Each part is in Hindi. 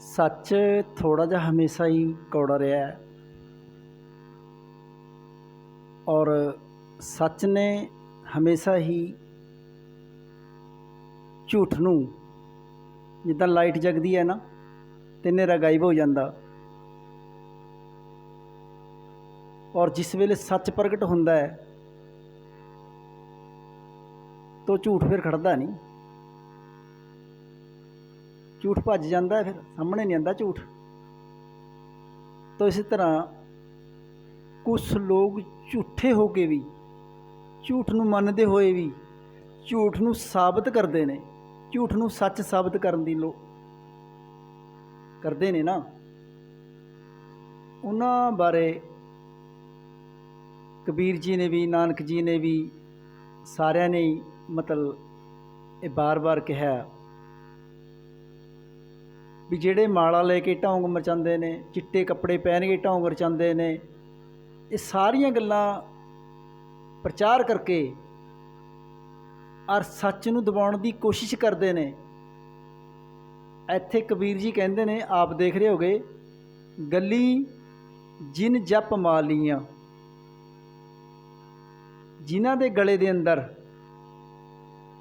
सच थोड़ा जिहा हमेशा ही कौड़ा रहा है और सच ने हमेशा ही झूठ नूं जिद्दां लाइट जगदी है ना ते नेरा गायब हो जाता और जिस वेले सच प्रगट हुंदा है तो झूठ फिर खड़दा नहीं। झूठ भज जाता है, फिर सामने नहीं आंदा झूठ। तो इस तरह कुछ लोग झूठे हो के भी झूठ नूं मनदे होए भी झूठ नूं साबित करते हैं, झूठ नूं सच साबित करन दी करते ने ना। उन्हां बारे कबीर जी ने भी नानक जी ने भी सारियां ने मतलब ये बार बार कहा भी जेड़े माला लेके ढोंग मचाते ने, चिट्टे कपड़े पहन के ढोंग रचाते ने, ये सारियां गल्लां प्रचार करके और सच नूं दबाउण दी कोशिश करते ने। इत्थे कबीर जी कहते ने, आप देख रहे होगे, गली जिन जप मालियां, जिन्हां दे गले दे अंदर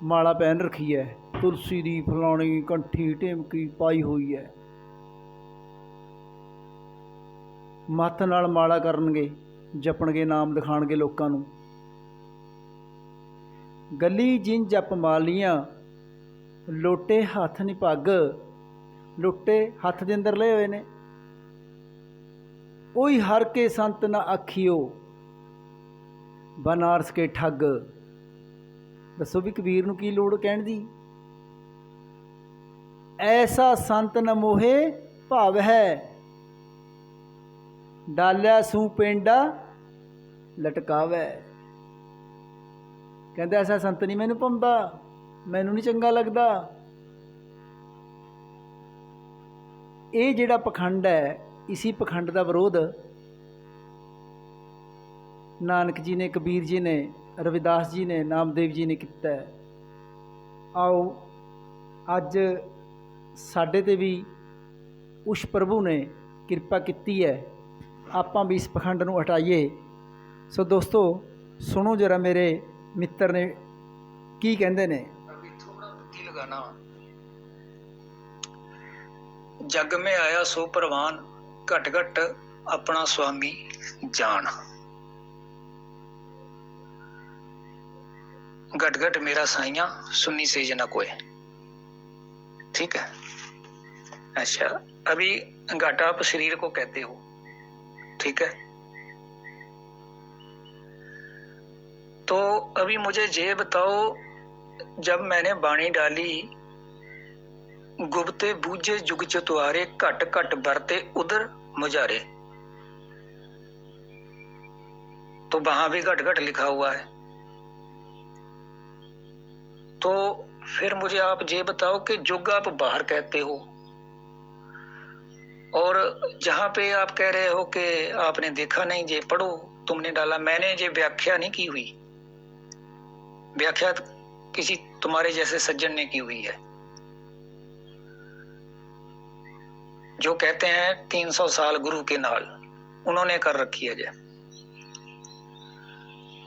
माला पहन रखी है, तुलसी दी फलानी कंठी टिमकी पाई हुई है, मत्थ नाल माला करनगे, जपणगे, नाम दिखाणगे लोकां नूं। गली जिन जप मालियां, लोटे हत्थ निभग, लोटे हत्थ दे अंदर लए हुए ने, ओही हर के संत ना आखियो, बनारस के ठग। दसो भी कबीर नूं की लोड़ कहण दी। ऐसा संत न मोहे भाव है, डालिया सू पेंडा लटकावै। कहते ऐसा संत नहीं मैनू भाउंदा, मैनू नहीं चंगा लगता। ये जिहड़ा पखंड है, इसी पखंड का विरोध नानक जी ने, कबीर जी ने, रविदास जी ने, नामदेव जी ने किया है। आओ अज साडे ते भी उस प्रभु ने किरपा की है, आपां भी इस पखंड नूं हटाइए। सो दोस्तों सुनो जरा मेरे मित्र ने की कहंदे ने। अभी थोड़ा बुद्धि लगाना। जग में आया सो परवान, घट घट अपना स्वामी जान। घट घट मेरा साइया, सुन्नी सेज न कोय। ठीक है। अच्छा, अभी घट आप शरीर को कहते हो, ठीक है। तो अभी मुझे ये बताओ, जब मैंने बाणी डाली, गुप्ते बूझे जुग चतुआरे, घट घट बरते उधर मुजारे, तो वहां भी घट घट लिखा हुआ है। तो फिर मुझे आप ये बताओ कि जुग आप बाहर कहते हो, और जहां पे आप कह रहे हो कि आपने देखा नहीं, ये पढ़ो, तुमने डाला, मैंने ये व्याख्या नहीं की हुई। व्याख्या किसी तुम्हारे जैसे सज्जन ने की हुई है, जो कहते हैं 300 साल गुरु के नाल, उन्होंने कर रखी है ये।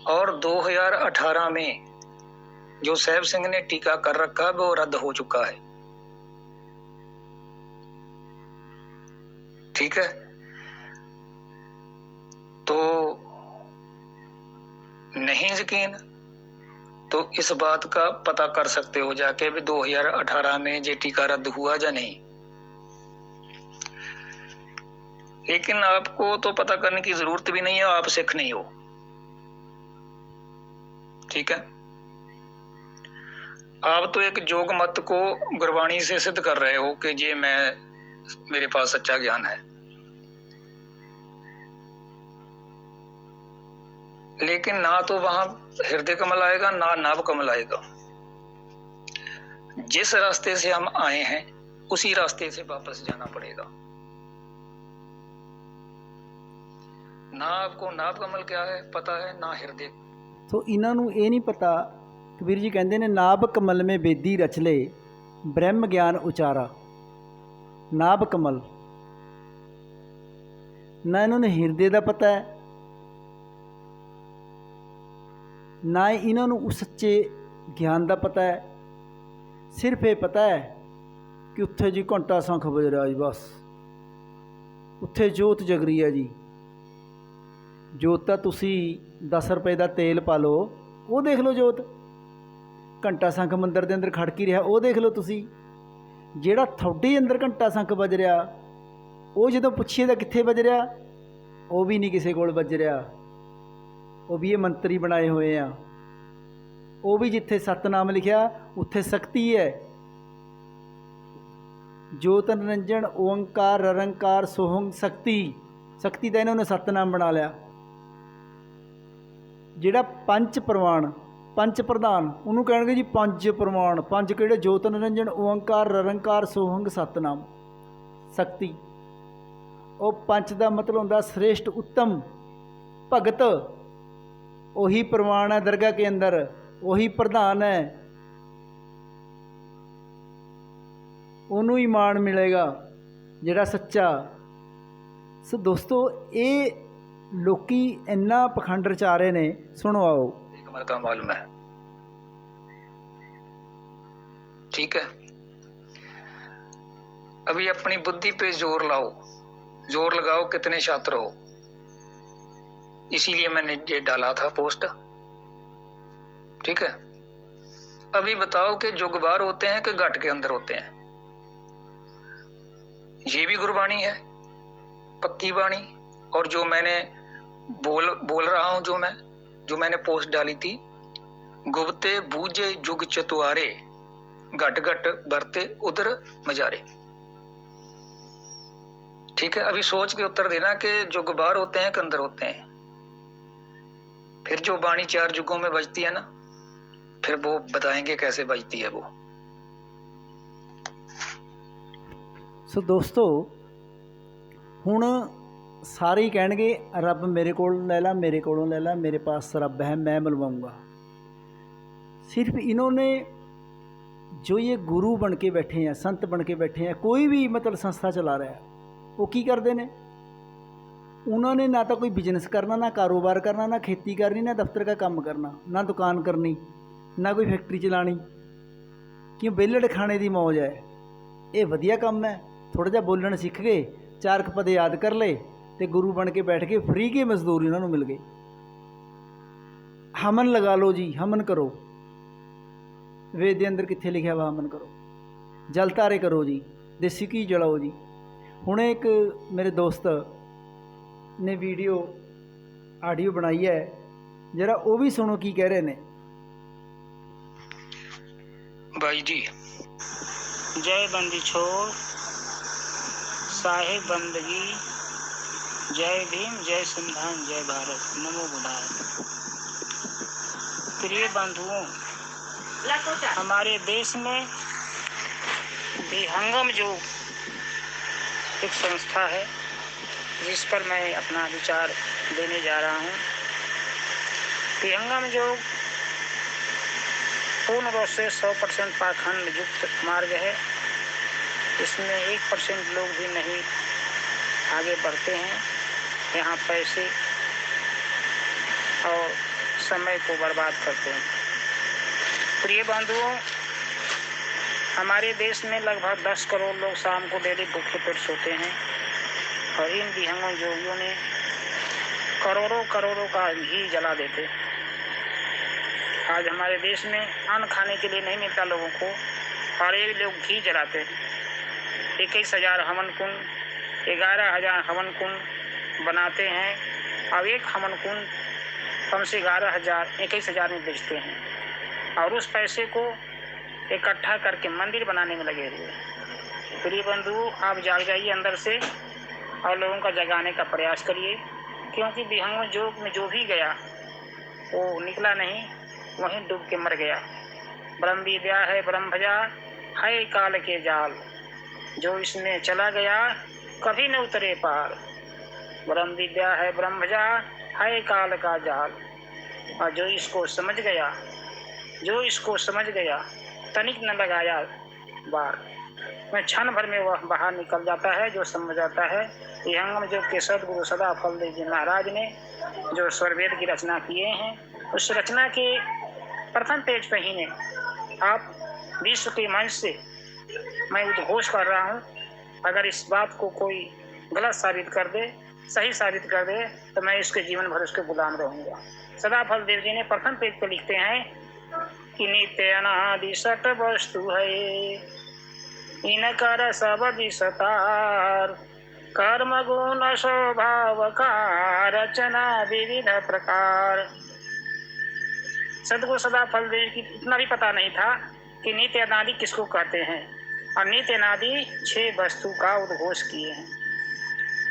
और 2018 में जो साहब सिंह ने टीका कर रखा है वो रद्द हो चुका है। ठीक है। तो नहीं यकीन तो इस बात का पता कर सकते हो जाके भी 2018 में ये टीका रद्द हुआ या नहीं। लेकिन आपको तो पता करने की जरूरत भी नहीं है, आप सिख नहीं हो। ठीक है। आप तो एक जोग मत को गुरबाणी से सिद्ध कर रहे हो कि ये मेरे पास सच्चा ज्ञान है, लेकिन ना तो वहां हृदय कमल आएगा, ना नाभ कमल आएगा। जिस रास्ते से हम आए हैं उसी रास्ते से वापस जाना पड़ेगा। ना आपको नाभ कमल क्या है पता है, ना हृदय। तो इन्हां नूं ये नहीं पता। कबीर जी कहते हैं, नाभ कमल में बेदी रच ले, ब्रह्म ज्ञान उचारा, नाभ कमल। ना इन्होंने हिरदे का पता है, ना ही इन्होंने उस सच्चे ज्ञान का पता है। सिर्फ ये पता है कि उत्थे जी घंटा संख बज रहा जी, बस उत्थे जोत जग रही है जी। जोत तो तुसी 10 रुपए का तेल पा लो, वो देख लो जोत। घंटा संख मंदिर के अंदर खड़की रहा, वो देख लो तुसी। ਜਿਹੜਾ ਤੁਹਾਡੇ अंदर घंटा संख बज रहा, वो जो पुछिए तो कित्थे बज रहा, वो भी नहीं किसी कोल बज रहा। वो भी ये मंत्री बनाए हुए हैं। वो भी जिथे सतनाम लिखा उत्थे शक्ति है। जोत निरंजन ओंकार निरंकार सोहंग शक्ति, शक्ति का इन्होंने सतनाम बना लिया। जिहड़ा पंच प्रमाण पंच प्रधान उन्होंने कहेंगे जी पंज प्रमाण। पंज किहड़े? जोत निरंजन ओंकार निरंकार सोहंग सतनाम शक्ति। वो पंच का मतलब होंदा श्रेष्ठ उत्तम भगत। वही प्रमाण है दरगाह के अंदर, वही प्रधान है, उन्होंने ही मान मिलेगा जिहड़ा सच्चा। सो दोस्तों, ये लोकी इन्ना पखंड रचा रहे ने। सुनो आओ, कमर का मालूम है, ठीक है। अभी अपनी बुद्धि पे जोर लाओ, जोर लगाओ, कितने छात्र हो। इसीलिए मैंने ये डाला था पोस्ट, ठीक है। अभी बताओ कि जुगबार होते हैं कि घट के अंदर होते हैं। ये भी गुरबाणी है, पक्की बाणी। और जो मैंने बोल रहा हूं, जो मैंने पोस्ट डाली थी, गुप्ते बूझे जुग चतुआरे, घट घट बरते उधर मजारे, ठीक है। अभी सोच के उत्तर देना कि जुगबार होते हैं कि अंदर होते हैं। फिर जो बाणी 4 जुगों में बजती है ना, फिर वो बताएंगे कैसे बजती है वो। सो दोस्तों, हुण सारे ही कहणगे रब मेरे कोल ले ला, मेरे कोलों ले ला, मेरे पास रब है, मैं मिलवाऊँगा। सिर्फ इन्होंने जो ये गुरु बन के बैठे हैं, संत बन के बैठे हैं, कोई भी मतलब संस्था चला रहा है, वो की करते हैं? उन्होंने ना तो कोई बिजनेस करना, ना कारोबार करना, ना खेती करनी, ना दफ्तर का काम करना, ना दुकान करनी, ना कोई फैक्ट्री चलानी। क्यों? बेलड़ खाने की मौज है। ये वधिया काम है। थोड़ा जिहा बोलना सीख गए, 4 पद याद कर ले, तो गुरु बन के बैठ के फ्री के मजदूर इन्होंने मिल गए। हमन लगा लो जी, हमन करो। वेद के अंदर कित्थे लिखा वा हमन करो? जल तारे करो जी, देसी घी जलाओ जी। हुण एक मेरे दोस्त ने वीडियो आडियो बनाई है, जरा वो भी सुनो की कह रहे ने। भाई जी, जय बंदी छोड़ साहेब बंदगी, जय भीम, जय संविधान, जय भारत, नमो बुद्धाय। प्रिय बंधुओं, हमारे देश में विहंगम जो एक संस्था है, जिस पर मैं अपना विचार देने जा रहा हूँ। विहंगम जो पूर्ण रूप से 100% पाखंड युक्त मार्ग है, इसमें 1% लोग भी नहीं आगे बढ़ते हैं। यहाँ पैसे और समय को बर्बाद करते हैं। प्रिय बंधुओं, हमारे देश में लगभग 10 करोड़ लोग शाम को डेली भूखे पेट सोते हैं, और इन विहंगम योगियों ने करोड़ों करोड़ों का घी जला देते। आज हमारे देश में अन्न खाने के लिए नहीं मिलता लोगों को, और ये लोग घी जलाते हैं। 21,000 हवन कुंड, 11,000 हवन कुंड बनाते हैं, और एक हवन कुंड कम से 21,000 में बेचते हैं, और उस पैसे को इकट्ठा करके मंदिर बनाने में लगे हुए। प्रिय बंधु, आप जाग जाइए अंदर से और लोगों का जगाने का प्रयास करिए, क्योंकि विहंगम जोग में जो भी गया वो निकला नहीं, वहीं डूब के मर गया। ब्रह्म विद्या है ब्रह्म भजा, है काल के जाल, जो इसमें चला गया कभी न उतरे पार। ब्रह्म विद्या है ब्रह्म भजा, है काल का जाल, और जो इसको समझ गया, जो इसको समझ गया, तनिक न लगाया बार में क्षण भर में वह बाहर निकल जाता है। जो समझ जाता है विहंगम योग के सदगुरु सदा फलदेव जी महाराज ने जो स्वरवेद की रचना किए हैं, उस रचना के प्रथम पेज पर ही ने आप विश्व के मंच से मैं उद्घोष कर रहा हूँ, अगर इस बात को कोई गलत साबित कर दे, सही साबित कर दे, तो मैं इसके जीवन भर उसके गुलाम रहूंगा। सदा फलदेव जी ने प्रथम पेज पर लिखते हैं कि नित्य अनादि सत वस्तु है, इनकर सब विस्तार, कर्म गुण स्वभाव का रचना विविध प्रकार। सदगुरु सदा फलदेव की इतना भी पता नहीं था कि नित्य अनादि किसको कहते हैं, और नित्य अनादि 6 वस्तु का उद्घोष किए हैं।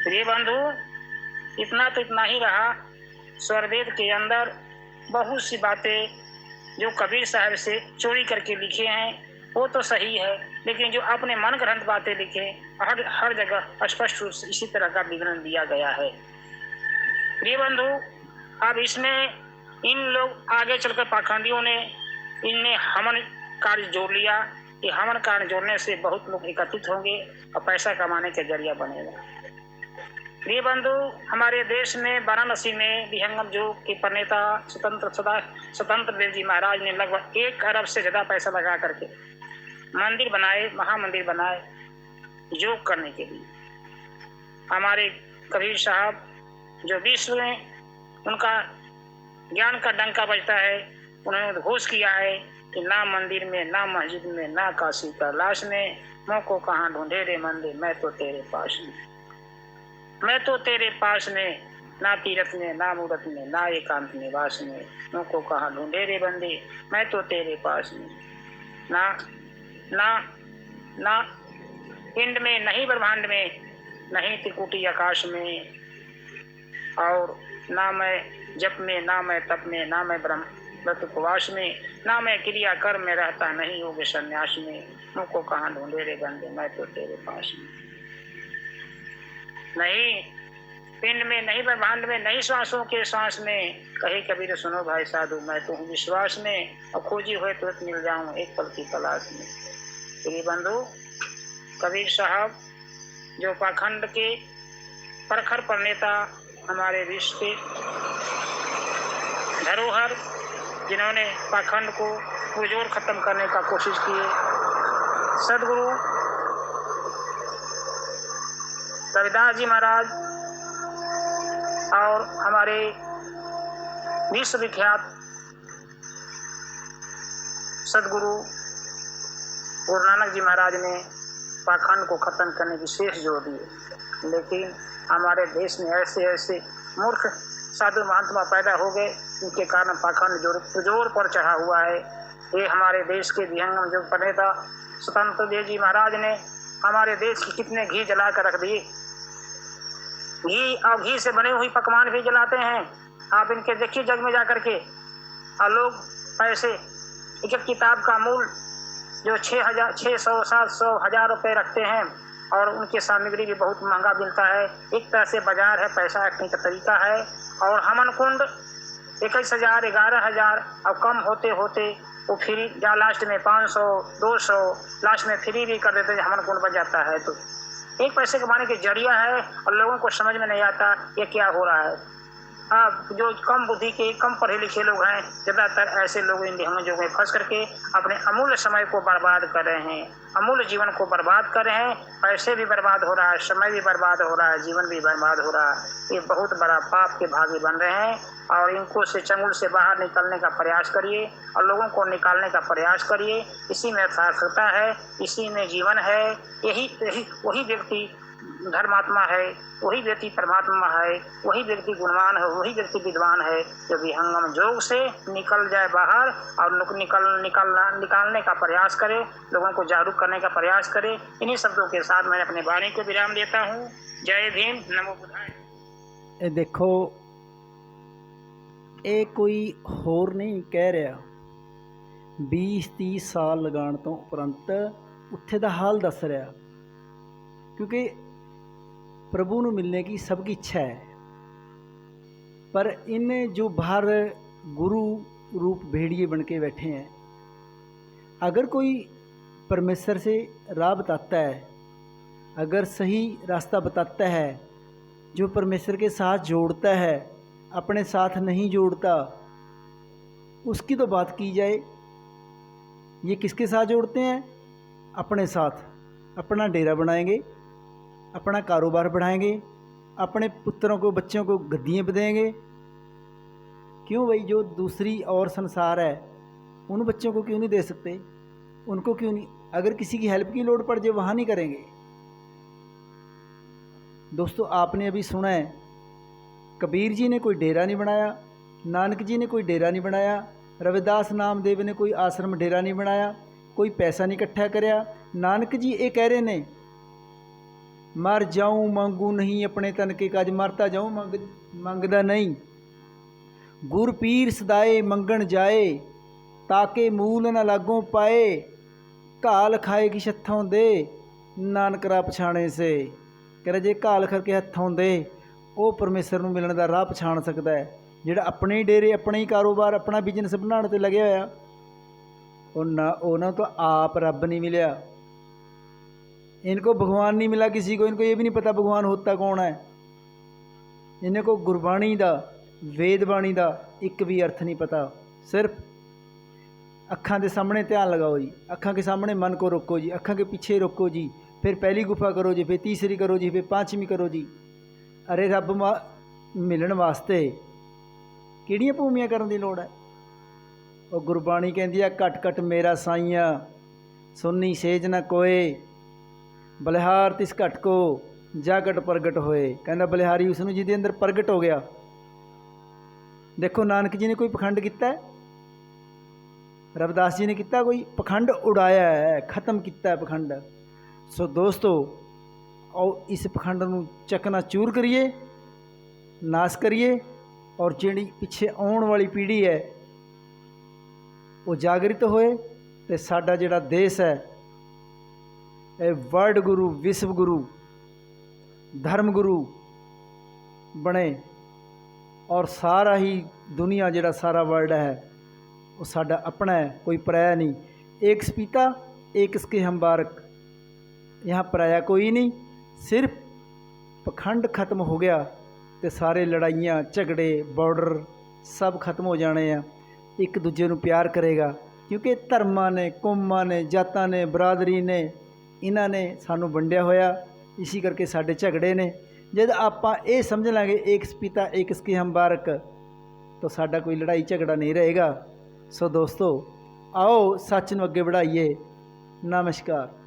प्रिय बंधु, इतना तो इतना ही रहा। स्वरवेद के अंदर बहुत सी बातें जो कबीर साहब से चोरी करके लिखे हैं वो तो सही है, लेकिन जो अपने मन ग्रंथ बातें लिखे हर जगह स्पष्ट रूप से इसी तरह का विवरण दिया गया है। प्रिय बंधु, अब इसमें इन लोग आगे चलकर पाखंडियों ने इनने हमन कार्य जोड़ लिया। ये हमन कार्य जोड़ने से बहुत लोग एकत्रित होंगे और पैसा कमाने का जरिया बनेगा। प्रिय बंधु, हमारे देश में वाराणसी में विहंगम योग के प्रणेता स्वतंत्र देव जी महाराज ने लगभग 1 अरब से ज्यादा पैसा लगा करके मंदिर बनाए, महामंदिर बनाए योग करने के लिए। हमारे कबीर साहब जो विश्व में उनका ज्ञान का डंका बजता है, उन्होंने उद्घोष किया है कि ना मंदिर में, ना मस्जिद में, ना काशी कैलाश में, मोह को कहाँ ढूंढे रे मंदिर, मैं तो तेरे पास में, मैं तो तेरे पास में, ना तीरथ में, ना मूरत में, ना एकांत निवास में, मोह को कहाँ ढूंढे रे बंदे, मैं तो तेरे पास में। ना ना ना पिंड में, नहीं ब्रह्मांड में, नहीं त्रिकुटी आकाश में, और ना मैं जप में, ना मैं तप में, ना मैं ब्रह्म व्रत उपवास में, ना मैं क्रिया कर्म में रहता, नहीं योग संन्यास में, मुझ को कहाँ ढूंढे रे बंदे, मैं तो तेरे पास में। नहीं पिंड में, नहीं ब्रह्मांड में, नहीं श्वासों के श्वास में, कहे कबीर सुनो भाई साधु, मैं तो हूँ विश्वास में, और खोजी हुए तो मिल जाऊं एक पल की तलाश में। प्रिय बंधु, कबीर साहब जो पाखंड के प्रखर प्रणेता, हमारे विश्व के धरोहर, जिन्होंने पाखंड को पुरजोर खत्म करने का कोशिश किए, सदगुरु रविदास जी महाराज और हमारे विश्वविख्यात सदगुरु गुरु नानक जी महाराज ने पाखंड को खत्म करने की शेष जोर दिए। लेकिन हमारे देश में ऐसे ऐसे मूर्ख साधु महात्मा पैदा हो गए, इनके कारण पाखंड जोर पर चढ़ा हुआ है। ये हमारे देश के विहंगम योग प्रणेता स्वतंत्र देव जी महाराज ने हमारे देश के कितने घी जला कर रख दिए। घी और घी से बने हुई पकवान भी जलाते हैं। आप इनके देखिए जग में जा करके, और लोग पैसे, एक एक किताब का मूल जो 6,000, 600, 700, 1000 रुपये रखते हैं, और उनकी सामग्री भी बहुत महंगा मिलता है। एक तरह से बाजार है, पैसा रखने का तरीका है। और हमन कुंड 21,000, 11,000, और कम होते होते वो फ्री, या लास्ट में 500, 200, लास्ट में फ्री भी कर देते हैं। हमन कुंड बच जाता है तो एक पैसे कमाने के जरिया है, और लोगों को समझ में नहीं आता ये क्या हो रहा है। जो कम बुद्धि के, कम पढ़े लिखे लोग हैं, ज़्यादातर ऐसे लोग इन विहंगम योग में फंस करके अपने अमूल्य समय को बर्बाद कर रहे हैं, अमूल्य जीवन को बर्बाद कर रहे हैं। पैसे भी बर्बाद हो रहा है, समय भी बर्बाद हो रहा है, जीवन भी बर्बाद हो रहा है। ये बहुत बड़ा पाप के भागी बन रहे हैं, और इनको से चंगुल से बाहर निकलने का प्रयास करिए, और लोगों को निकालने का प्रयास करिए। इसी में सार्थकता है, इसी में जीवन है। वही व्यक्ति धर्मात्मा है, वही व्यक्ति परमात्मा है, वही व्यक्ति गुणवान है, वही व्यक्ति विद्वान है जो विहंगम योग से निकल जाए बाहर, और निकालने का प्रयास करे, लोगों को जागरूक करने का प्रयास करे। इन्हीं शब्दों के साथ मैं अपने वाणी को विराम देता हूँ। जय भीम, नमो बुद्धाय। ਇਹ ਦੇਖੋ, ਇਹ ਕੋਈ ਹੋਰ ਨਹੀਂ ਕਹਿ ਰਿਹਾ, 20-30 ਸਾਲ ਲਗਾਉਣ ਤੋਂ ਉਪਰੰਤ ਉੱਥੇ ਦਾ ਹਾਲ ਦੱਸ ਰਿਹਾ। क्योंकि प्रभु ਨੂੰ मिलने की सबकी इच्छा है, पर इन जो बाहर गुरु रूप भेड़िए बन के बैठे हैं, अगर कोई परमेश्वर से राह बताता है, अगर सही रास्ता बताता है, जो परमेश्वर के साथ जोड़ता है, अपने साथ नहीं जोड़ता, उसकी तो बात की जाए। ये किसके साथ जोड़ते हैं? अपने साथ। अपना डेरा बनाएंगे, अपना कारोबार बढ़ाएंगे, अपने पुत्रों को, बच्चों को गद्दियाँ बधाएंगे। क्यों भाई, जो दूसरी और संसार है उन बच्चों को क्यों नहीं दे सकते? उनको क्यों नहीं? अगर किसी की हेल्प की लोड़ पड़ जाए वहाँ नहीं करेंगे। दोस्तों, आपने अभी सुना है, कबीर जी ने कोई डेरा नहीं बनाया, नानक जी ने कोई डेरा नहीं बनाया, रविदास नामदेव ने कोई आश्रम डेरा नहीं बनाया, कोई पैसा नहीं इकट्ठा कराया। नानक जी ये कह रहे ने, मर जाऊं मंगू नहीं अपने तन के काज, मरता जाऊं मंगदा नहीं। गुर पीर सदाए मंगण जाए, ताके मूल न लागों पाए। घाल खाए कि हत्थों दे, नानक राह पछाणे से। कह रहे जे घाल करके हत्थों दे, वो परमेश्वर ਨੂੰ ਮਿਲਣ ਦਾ ਰਾਹ ਪਛਾਣ ਸਕਦਾ ਹੈ। ਜਿਹੜਾ ਆਪਣੇ ਹੀ ਡੇਰੇ, ਆਪਣੇ ਹੀ ਕਾਰੋਬਾਰ, ਆਪਣਾ ਬਿਜ਼ਨਸ ਬਣਾਉਣ ਤੇ ਲੱਗਿਆ ਹੋਇਆ, ਉਹਨਾਂ ਤੋਂ आप रब नहीं मिला। इनको भगवान नहीं मिला किसी को, इनको ये भी नहीं पता भगवान होता कौन है। इन्हें को गुरबाणी का, वेद बाणी का एक भी अर्थ नहीं पता। सिर्फ अखां के सामने ध्यान लगाओ जी, अखां के सामने मन को रोको जी, अखां के पीछे रोको जी, फिर पहली गुफा करो जी, फिर तीसरी करो जी, फिर पाँचवीं करो जी। अरे रब मिलन वास्ते किहड़ियां भूमियां करन दी लोड़ है? और गुरबाणी कहती है, घट घट मेरा साइया सुन्नी सेज न कोए, बलिहार तिस घट को जागट प्रगट होए। कहता बलिहारी उसनूं जिहदे अंदर प्रगट हो गया। देखो नानक जी ने कोई पखंड किया, रविदास जी ने किया कोई पखंड? उड़ाया है, खत्म किया पखंड। सो दोस्तों, आओ इस पखंड नूं चकनाचूर करिए, नाश करिए, और जिहड़ी पिछे आउण वाली पीढ़ी है वो जागृत होए, तो साडा जिहड़ा देश है ये वर्ल्ड गुरु, विश्व गुरु, धर्म गुरु बने, और सारा ही दुनिया जिहड़ा सारा वर्ल्ड है वो साडा अपना है, कोई पराया नहीं। एक पिता एक इसके हम बारक, यहाँ पराया कोई नहीं। सिर्फ पखंड खत्म हो गया तो सारे लड़ाइयाँ झगड़े बॉर्डर सब खत्म हो जाने हैं। एक दूजे नूं प्यार करेगा, क्योंकि धर्मां ने, कौमां ने, जातां ने, बरादरी ने, इन्हां ने सानू वंडिया होया, इसी करके साडे झगड़े ने। जद आपां ये समझ लांगे एक पिता एक इसके हम बारक, तो साडा कोई लड़ाई झगड़ा नहीं रहेगा। सो दोस्तों, आओ सच नूं अगे बढ़ाइए। नमस्कार।